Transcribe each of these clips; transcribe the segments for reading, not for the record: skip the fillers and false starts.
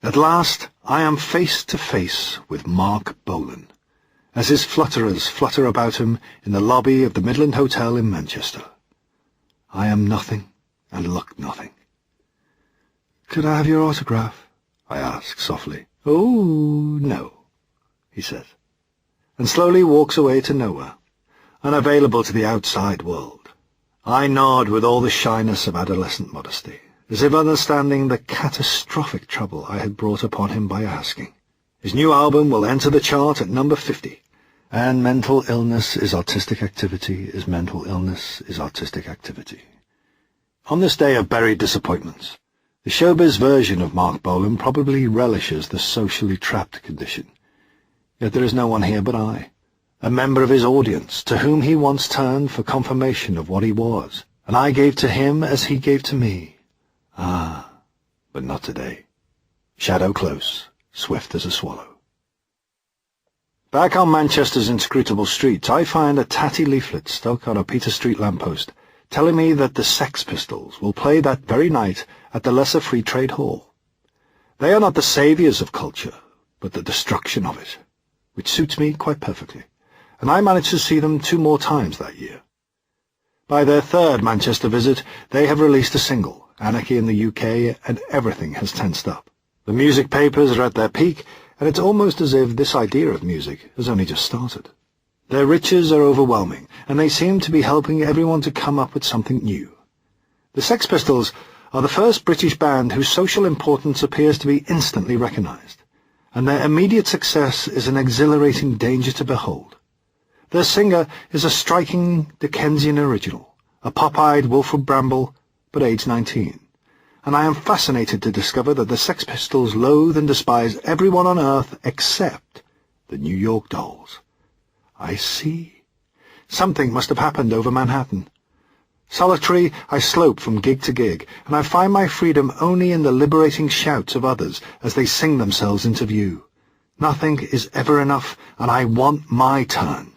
At last I am face to face with Marc Bolan, as his flutterers flutter about him in the lobby of the Midland Hotel in Manchester. I am nothing and look nothing. "Could I have your autograph?" I ask softly. "Oh, no," he says, and slowly walks away to nowhere, unavailable to the outside world. I nod with all the shyness of adolescent modesty, as if understanding the catastrophic trouble I had brought upon him by asking. His new album will enter the chart at number 50, and mental illness is artistic activity, as mental illness is artistic activity. On this day of buried disappointments, the showbiz version of Marc Bolan probably relishes the socially trapped condition. Yet there is no one here but I, a member of his audience, to whom he once turned for confirmation of what he was, and I gave to him as he gave to me. Ah, but not today. Shadow close, swift as a swallow. Back on Manchester's inscrutable streets, I find a tatty leaflet stuck on a Peter Street lamppost, telling me that the Sex Pistols will play that very night at the Lesser Free Trade Hall. They are not the saviours of culture, but the destruction of it, which suits me quite perfectly, and I managed to see them 2 more times that year. By their 3rd Manchester visit, they have released a single, Anarchy in the UK, and everything has tensed up. The music papers are at their peak, and it's almost as if this idea of music has only just started. Their riches are overwhelming, and they seem to be helping everyone to come up with something new. The Sex Pistols are the first British band whose social importance appears to be instantly recognised, and their immediate success is an exhilarating danger to behold. Their singer is a striking Dickensian original, a pop-eyed Wilfred Bramble, but aged 19, and I am fascinated to discover that the Sex Pistols loathe and despise everyone on earth except the New York Dolls. I see. Something must have happened over Manhattan. Solitary, I slope from gig to gig, and I find my freedom only in the liberating shouts of others as they sing themselves into view. Nothing is ever enough, and I want my turn.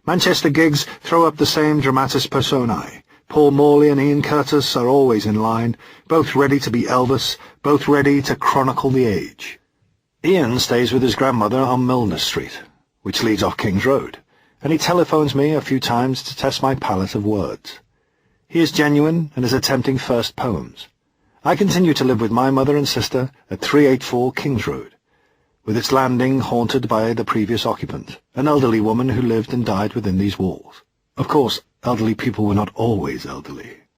Manchester gigs throw up the same dramatis personae. Paul Morley and Ian Curtis are always in line, both ready to be Elvis, both ready to chronicle the age. Ian stays with his grandmother on Milner Street, which leads off King's Road, and he telephones me a few times to test my palette of words. He is genuine and is attempting first poems. I continue to live with my mother and sister at 384 King's Road, with its landing haunted by the previous occupant, an elderly woman who lived and died within these walls. Of course, elderly people were not always elderly.